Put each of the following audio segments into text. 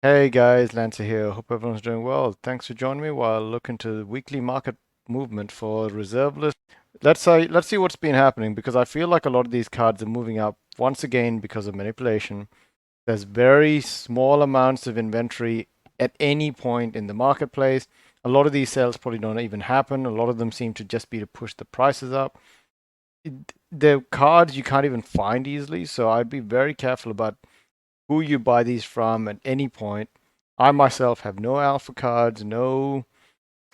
Hey guys, Lancer here. Hope everyone's doing well. Thanks for joining me while I look into the weekly market movement for reserve list. Let's see what's been happening because I feel like a lot of these cards are moving up once again because of manipulation. There's very small amounts of inventory at any point in the marketplace. A lot of these sales probably don't even happen. A lot of them seem to just be to push the prices up. The cards you can't even find easily, so I'd be very careful about who you buy these from at any point. I myself have no alpha cards, no.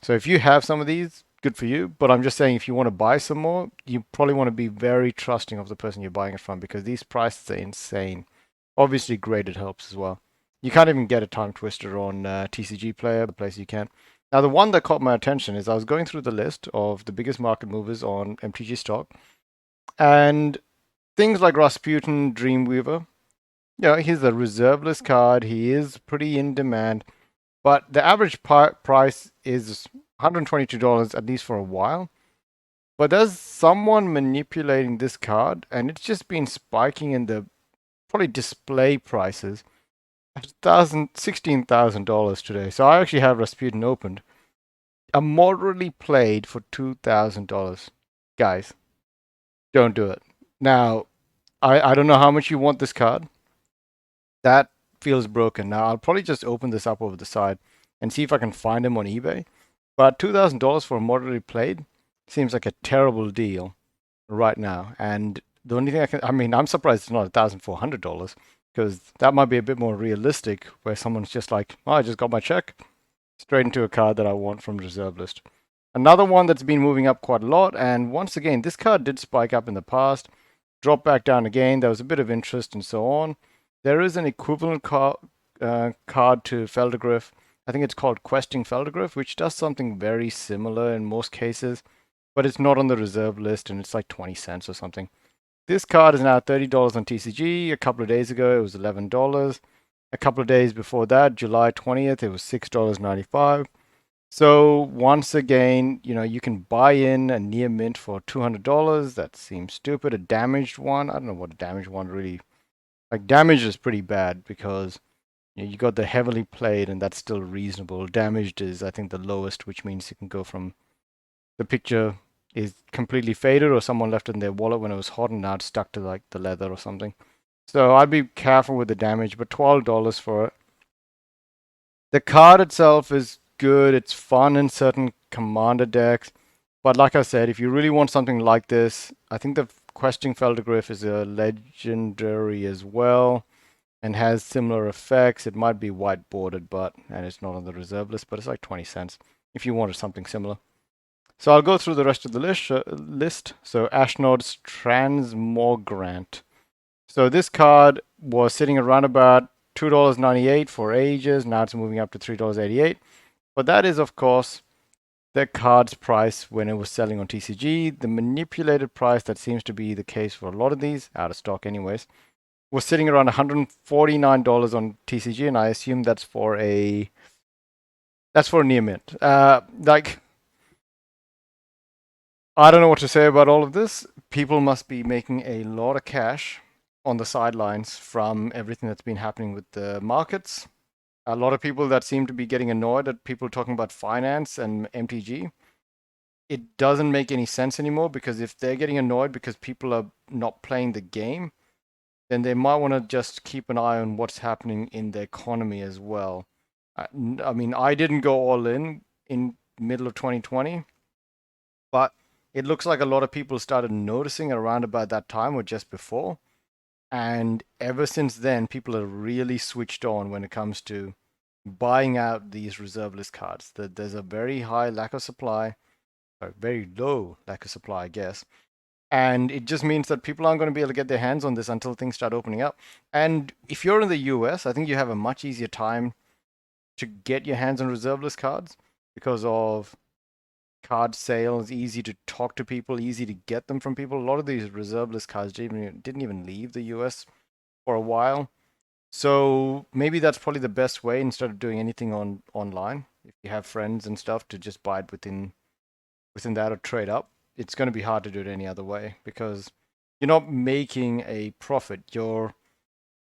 So if you have some of these, good for you. But I'm just saying, if you want to buy some more, you probably want to be very trusting of the person you're buying it from because these prices are insane. Obviously, graded helps as well. You can't even get a tongue twister on TCG Player, the place you can. Now, the one that caught my attention is I was going through the list of the biggest market movers on MTG stock, and things like Rasputin, Dreamweaver, yeah, he's a reserve list card. He is pretty in demand, but the average price is $122 at least for a while. But there's someone manipulating this card, and it's just been spiking in the probably display prices at $16,000 today. So I actually have Rasputin opened. I'm moderately played for $2,000. Guys, don't do it. Now, I don't know how much you want this card. That feels broken. Now I'll probably just open this up over the side and see if I can find them on eBay. But $2,000 for a moderately played seems like a terrible deal right now. And the only thing I'm surprised it's not $1,400 because that might be a bit more realistic where someone's just like, oh, I just got my check straight into a card that I want from the reserve list. Another one that's been moving up quite a lot, and once again, this card did spike up in the past, drop back down again. There was a bit of interest and so on. There is an equivalent card to Feldergriff. I think it's called Questing Feldergriff, which does something very similar in most cases, but it's not on the reserve list and it's like 20 cents or something. This card is now $30 on TCG. A couple of days ago, it was $11. A couple of days before that, July 20th, it was $6.95. So once again, you can buy in a near mint for $200. That seems stupid. A damaged one, I don't know what a damaged one really, like damaged is pretty bad because you got the heavily played and that's still reasonable. Damaged is I think the lowest, which means it can go from the picture is completely faded or someone left it in their wallet when it was hot and now it's stuck to like the leather or something. So I'd be careful with the damage, but $12 for it. The card itself is good. It's fun in certain commander decks. But like I said, if you really want something like this, I think the Questing Feldergriff is a legendary as well and has similar effects. It might be white bordered, and it's not on the reserve list, but it's like 20 cents if you wanted something similar. So I'll go through the rest of the list. So Ashnodes Transmog. So this card was sitting around about $2.98 for ages. Now it's moving up to $3.88. But that is, of course, the card's price when it was selling on TCG. The manipulated price, that seems to be the case for a lot of these, out of stock anyways, was sitting around $149 on TCG, and I assume that's for a near mint. I don't know what to say about all of this. People must be making a lot of cash on the sidelines from everything that's been happening with the markets. A lot of people that seem to be getting annoyed at people talking about finance and MTG. It doesn't make any sense anymore because if they're getting annoyed because people are not playing the game, then they might want to just keep an eye on what's happening in the economy as well. I mean, I didn't go all in middle of 2020, but it looks like a lot of people started noticing around about that time or just before. And ever since then, people are really switched on when it comes to buying out these reserve list cards. There's a very high lack of supply, or very low lack of supply, I guess. And it just means that people aren't going to be able to get their hands on this until things start opening up. And if you're in the US, I think you have a much easier time to get your hands on reserve list cards because of card sales, easy to talk to people, easy to get them from people. A lot of these reserve list cards didn't even leave the US for a while. So maybe that's probably the best way instead of doing anything online. If you have friends and stuff, to just buy it within that or trade up. It's going to be hard to do it any other way because you're not making a profit. You're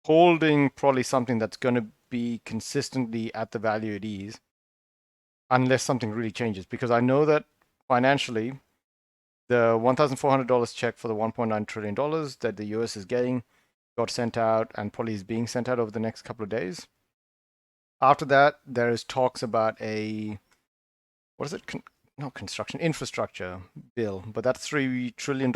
holding probably something that's going to be consistently at the value it is unless something really changes. Because I know that financially, the $1,400 check for the $1.9 trillion that the US is getting got sent out and probably is being sent out over the next couple of days. After that, there is talks about a, what is it? Not construction, infrastructure bill, but that's $3 trillion.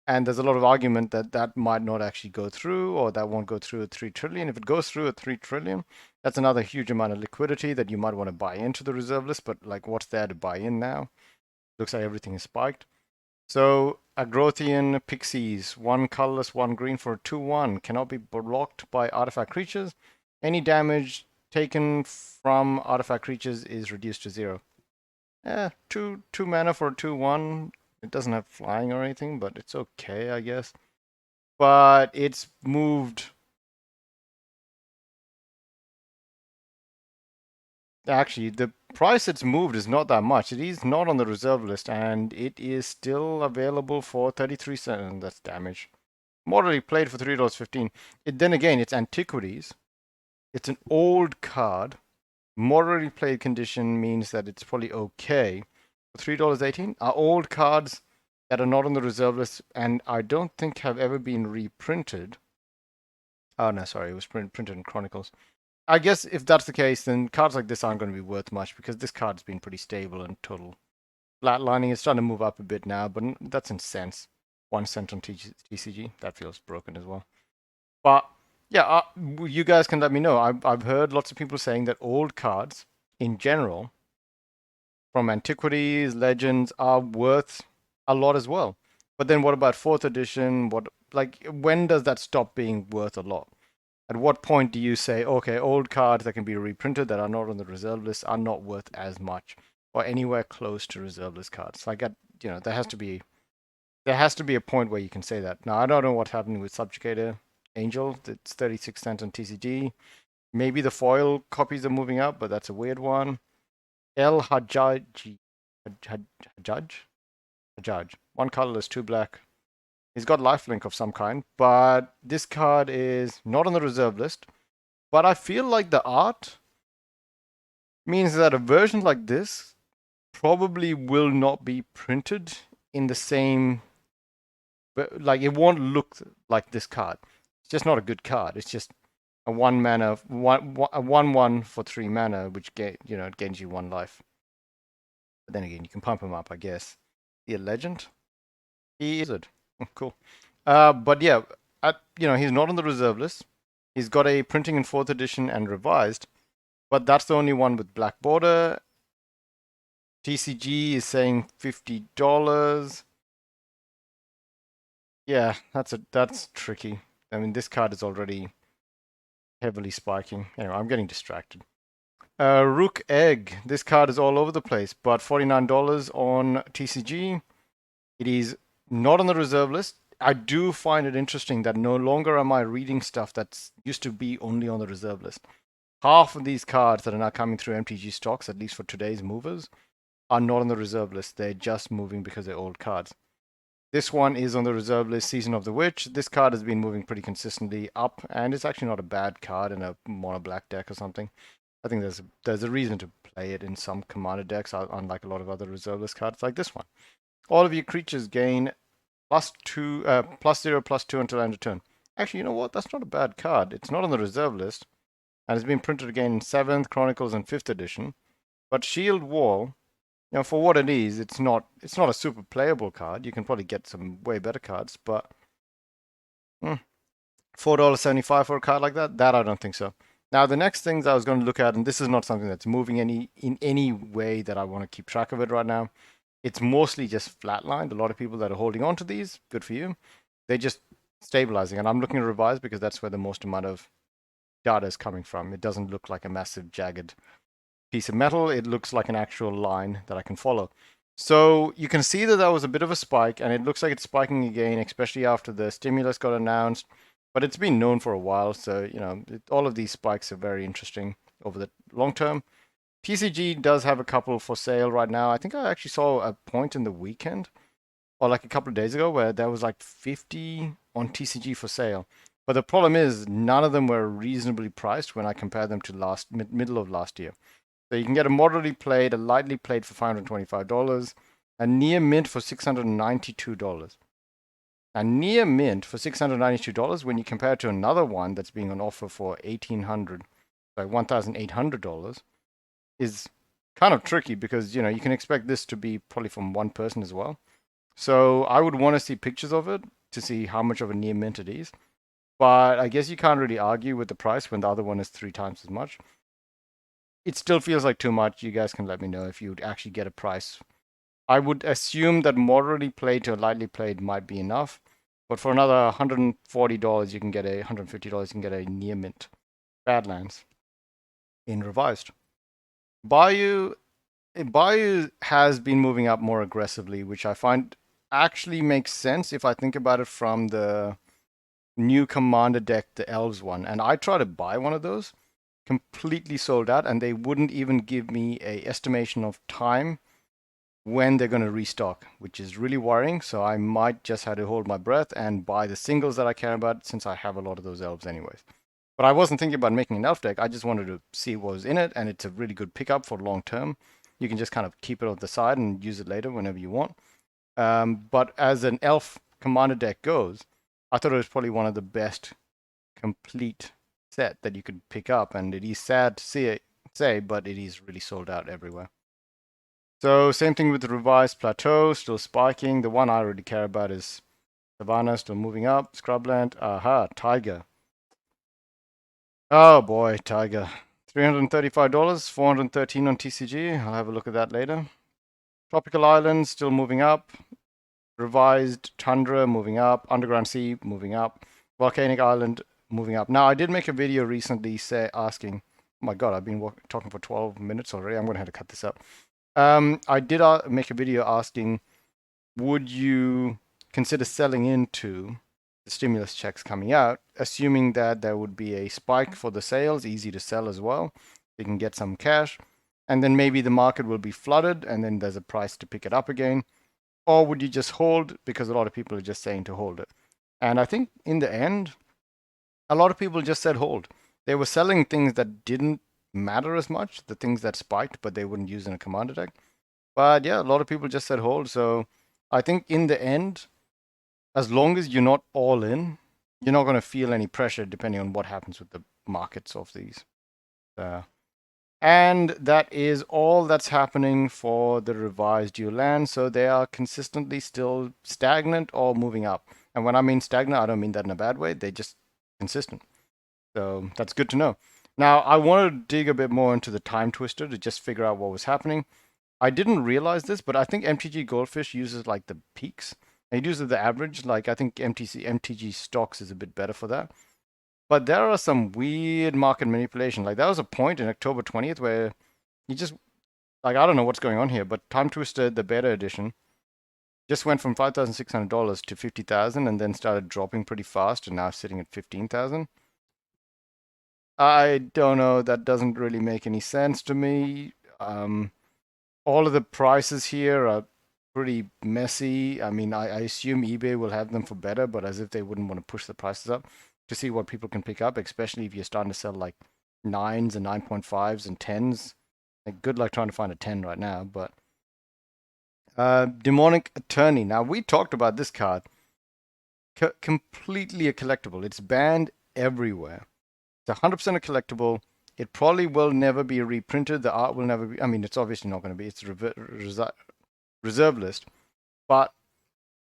And there's a lot of argument that that might not actually go through, or that won't go through at 3 trillion. If it goes through at 3 trillion, that's another huge amount of liquidity that you might want to buy into the reserve list. But like, what's there to buy in now? Looks like everything is spiked. So Agrothian Pixies, one colorless, one green for a 2/1, cannot be blocked by artifact creatures. Any damage taken from artifact creatures is reduced to 0. Two mana for a 2/1. It doesn't have flying or anything, but it's okay, I guess. But it's moved. Actually, the price it's moved is not that much. It is not on the reserve list, and it is still available for 33 cents. That's damage. Moderately played for $3.15. Then again, it's antiquities. It's an old card. Moderately played condition means that it's probably okay. For $3.18 are old cards that are not on the reserve list, and I don't think have ever been reprinted. Oh no, sorry, it was printed in Chronicles. I guess if that's the case, then cards like this aren't going to be worth much because this card's been pretty stable and total flatlining. It's starting to move up a bit now, but that's in cents. 1 cent on TCG. That feels broken as well. But yeah, you guys can let me know. I've heard lots of people saying that old cards in general, from antiquities, legends, are worth a lot as well. But then what about 4th edition? When does that stop being worth a lot? At what point do you say, okay, old cards that can be reprinted that are not on the reserve list are not worth as much or anywhere close to reserve list cards? There has to be a point where you can say that. Now, I don't know what's happening with Subjugator Angel. It's 36 cents on TCG. Maybe the foil copies are moving up, but that's a weird one. El Hajjaj. Hajjaj. One colorless, 2 black. He's got lifelink of some kind, but this card is not on the reserve list. But I feel like the art means that a version like this probably will not be printed in the same, like it won't look like this card. It's just not a good card. It's just a 1/1 for 3 mana, which it gains you 1 life. But then again, you can pump him up, I guess. The legend, he is it. Oh, cool. But yeah, he's not on the reserve list. He's got a printing in 4th edition and revised, but that's the only one with black border. TCG is saying $50. Yeah, that's tricky. I mean, this card is already heavily spiking. Anyway, I'm getting distracted. Rook Egg. This card is all over the place, but $49 on TCG. It is not on the reserve list. I do find it interesting that no longer am I reading stuff that used to be only on the reserve list. Half of these cards that are now coming through MTG stocks, at least for today's movers, are not on the reserve list. They're just moving because they're old cards. This one is on the reserve list, Season of the Witch. This card has been moving pretty consistently up, and it's actually not a bad card in a mono black deck or something. I think there's a reason to play it in some commander decks, unlike a lot of other reserve list cards like this one. All of your creatures gain +0/+2 until end of turn. Actually, you know what? That's not a bad card. It's not on the reserve list, and it's been printed again in 7th, Chronicles, and 5th edition. But Shield Wall, for what it is, it's not a super playable card. You can probably get some way better cards, but $4.75 for a card like that I don't think so. Now, the next things I was going to look at, and this is not something that's moving in any way that I want to keep track of it right now. It's mostly just flatlined. A lot of people that are holding on to these, good for you. They're just stabilizing, and I'm looking to revise because that's where the most amount of data is coming from. It doesn't look like a massive jagged piece of metal. It looks like an actual line that I can follow. So you can see that was a bit of a spike, and it looks like it's spiking again, especially after the stimulus got announced. But it's been known for a while, so all of these spikes are very interesting over the long term. TCG does have a couple for sale right now. I think I actually saw a point in the weekend, or like a couple of days ago, where there was like 50 on TCG for sale. But the problem is none of them were reasonably priced when I compare them to middle of last year. So you can get a moderately played, a lightly played for $525, a near mint for $692. A near mint for $692 when you compare it to another one that's being on offer for $1,800 is kind of tricky because you know you can expect this to be probably from one person as well. So I would want to see pictures of it to see how much of a near mint it is. But I guess you can't really argue with the price when the other one is 3 times as much. It still feels like too much. You guys can let me know if you'd actually get a price. I would assume that moderately played to lightly played might be enough. But for another $140, you can get $150, you can get a near mint Badlands in revised. Bayou has been moving up more aggressively, which I find actually makes sense if I think about it from the new commander deck, the Elves one. And I tried to buy one of those, completely sold out, and they wouldn't even give me a estimation of time when they're going to restock, which is really worrying. So I might just have to hold my breath and buy the singles that I care about since I have a lot of those elves anyways. But I wasn't thinking about making an elf deck. I just wanted to see what was in it, and it's a really good pickup for long term. You can just kind of keep it on the side and use it later whenever you want. But as an elf commander deck goes, I thought it was probably one of the best complete set that you could pick up, and it is sad to say, but it is really sold out everywhere. So same thing with the revised plateau, still spiking. The one I really care about is Savannah, still moving up. Scrubland, aha, Tiger. Oh boy, Tiger. $335, 413 on TCG. I'll have a look at that later. Tropical Islands still moving up. Revised Tundra moving up. Underground Sea moving up. Volcanic Island moving up. Now, I did make a video recently asking, oh my god, I've been talking for 12 minutes already. I'm going to have to cut this up. I did make a video asking, would you consider selling into the stimulus checks coming out, assuming that there would be a spike for the sales, easy to sell as well. You can get some cash, and then maybe the market will be flooded, and then there's a price to pick it up again. Or would you just hold, because a lot of people are just saying to hold it. And I think in the end, a lot of people just said hold. They were selling things that didn't matter as much, the things that spiked, but they wouldn't use in a commander deck. But yeah, a lot of people just said hold. So I think in the end, as long as you're not all in, you're not going to feel any pressure depending on what happens with the markets of these. And that is all that's happening for the revised dual land. So they are consistently still stagnant or moving up. And when I mean stagnant, I don't mean that in a bad way. They're just consistent. So that's good to know. Now, I want to dig a bit more into the time twister to just figure out what was happening. I didn't realize this, but I think MTG Goldfish uses like the peaks. And it uses the average. Like I think MTG Stocks is a bit better for that. But there are some weird market manipulation. Like there was a point in October 20th where you just, like, I don't know what's going on here, but Time Twister, the beta edition, just went from $5,600 to 50,000 and then started dropping pretty fast and now sitting at 15,000. I don't know. That doesn't really make any sense to me. All of the prices here are pretty messy. I mean, I assume eBay will have them for better, but as if they wouldn't want to push the prices up to see what people can pick up, especially if you're starting to sell like 9s and 9.5s and 10s. Like, good luck trying to find a 10 right now, but Demonic Attorney. Now, we talked about this card. Completely a collectible. It's banned everywhere. It's 100% a collectible. It probably will never be reprinted. The art will never be. I mean, it's obviously not going to be. It's reserve list. But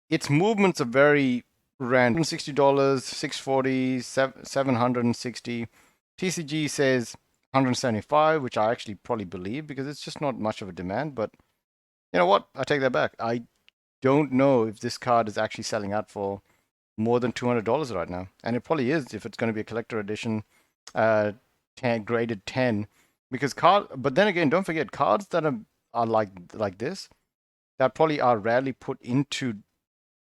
its movements are very random. $60, $640, $760. TCG says 175, which I actually probably believe because it's just not much of a demand. But you know what? I take that back. I don't know if this card is actually selling out for more than $200 right now. And it probably is if it's going to be a collector edition, 10, graded 10. Because but then again, don't forget, cards that are like this, that probably are rarely put into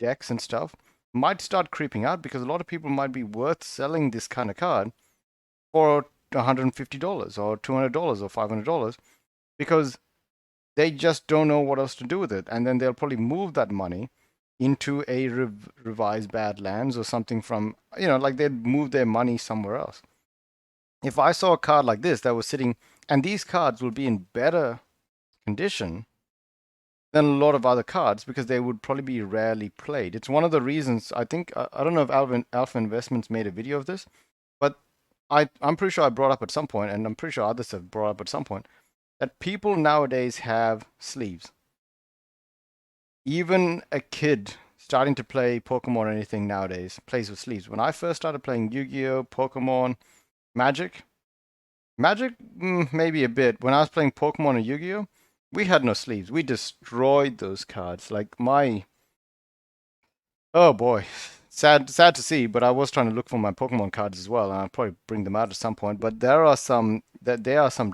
decks and stuff, might start creeping out because a lot of people might be worth selling this kind of card for $150 or $200 or $500 because they just don't know what else to do with it. And then they'll probably move that money into a revised Badlands or something from, like they'd move their money somewhere else. If I saw a card like this that was sitting, and these cards will be in better condition than a lot of other cards because they would probably be rarely played. It's one of the reasons I think, I don't know if Alpha Investments made a video of this, but I'm pretty sure I brought up at some point, and I'm pretty sure others have brought up at some point, that people nowadays have sleeves. Even a kid starting to play Pokemon or anything nowadays plays with sleeves. When I first started playing Yu-Gi-Oh, Pokemon, Magic, maybe a bit. When I was playing Pokemon and Yu-Gi-Oh, we had no sleeves. We destroyed those cards. Like oh boy, sad to see. But I was trying to look for my Pokemon cards as well, and I'll probably bring them out at some point. But there are some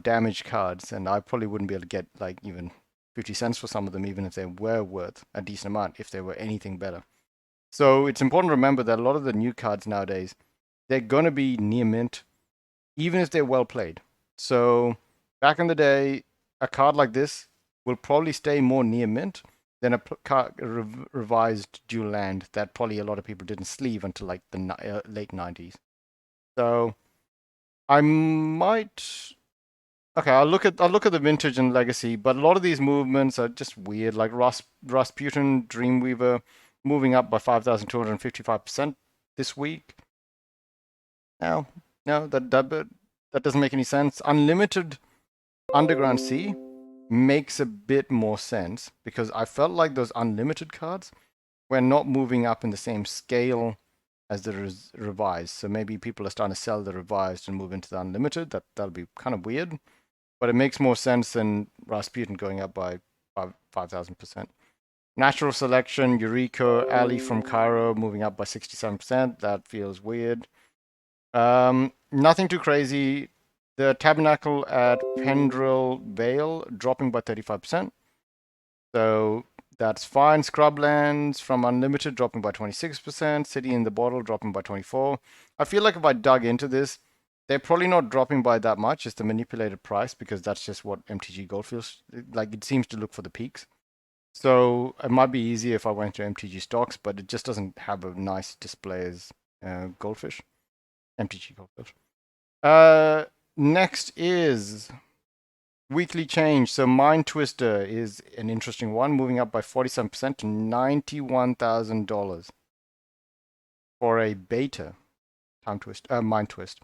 damaged cards, and I probably wouldn't be able to get like even 50 cents for some of them, even if they were worth a decent amount, if they were anything better. So it's important to remember that a lot of the new cards nowadays, they're gonna be near mint, even if they're well played. So back in the day, a card like this will probably stay more near mint than a revised dual land that probably a lot of people didn't sleeve until like the late 90s. So I might. Okay, I'll look at the vintage and legacy, but a lot of these movements are just weird. Like Rasputin Dreamweaver moving up by 5,255% this week. No, no, that doesn't make any sense. Unlimited Underground Sea makes a bit more sense because I felt like those unlimited cards were not moving up in the same scale as the revised. So maybe people are starting to sell the revised and move into the unlimited. That'll be kind of weird, but it makes more sense than Rasputin going up by 5,000%. Natural Selection, Eureka, Ali from Cairo moving up by 67%. That feels weird. Nothing too crazy. The Tabernacle at Pendrell Vale dropping by 35%. So that's fine. Scrublands from Unlimited dropping by 26%. City in the Bottle dropping by 24%. I feel like if I dug into this, they're probably not dropping by that much. It's the manipulated price because that's just what MTG Gold feels like. It seems to look for the peaks. So it might be easier if I went to MTG stocks, but it just doesn't have a nice display as Goldfish. MTG Goldfish. Next is weekly change. So Mind Twister is an interesting one, moving up by 47% to $91,000 for a beta Mind Twist.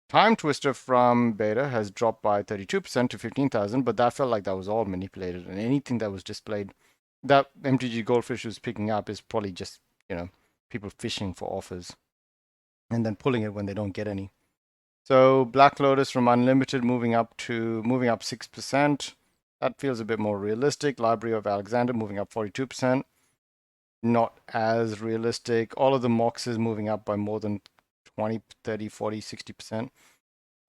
Time Twister from beta has dropped by 32% to 15,000, but that felt like that was all manipulated, and anything that was displayed that MTG Goldfish was picking up is probably just, people fishing for offers and then pulling it when they don't get any. So Black Lotus from Unlimited moving up 6%. That feels a bit more realistic. Library of Alexander moving up 42%. Not as realistic. All of the Moxes moving up by more than 20, 30, 40, 60%.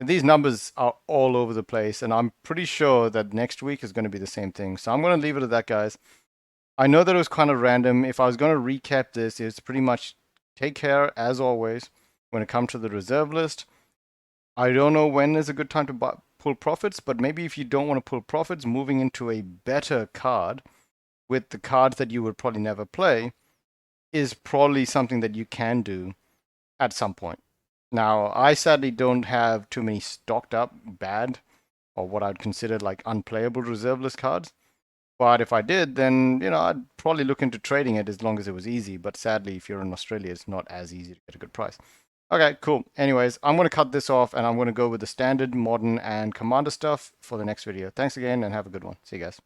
And these numbers are all over the place, and I'm pretty sure that next week is going to be the same thing. So I'm going to leave it at that, guys. I know that it was kind of random. If I was going to recap this, it's pretty much take care, as always, when it comes to the reserve list. I don't know when is a good time to pull profits, but maybe if you don't want to pull profits, moving into a better card with the cards that you would probably never play is probably something that you can do at some point. Now, I sadly don't have too many stocked up bad or what I'd consider like unplayable reserve list cards. But if I did, then, I'd probably look into trading it as long as it was easy. But sadly, if you're in Australia, it's not as easy to get a good price. Okay, cool. Anyways, I'm going to cut this off and I'm going to go with the standard, modern, and commander stuff for the next video. Thanks again and have a good one. See you guys.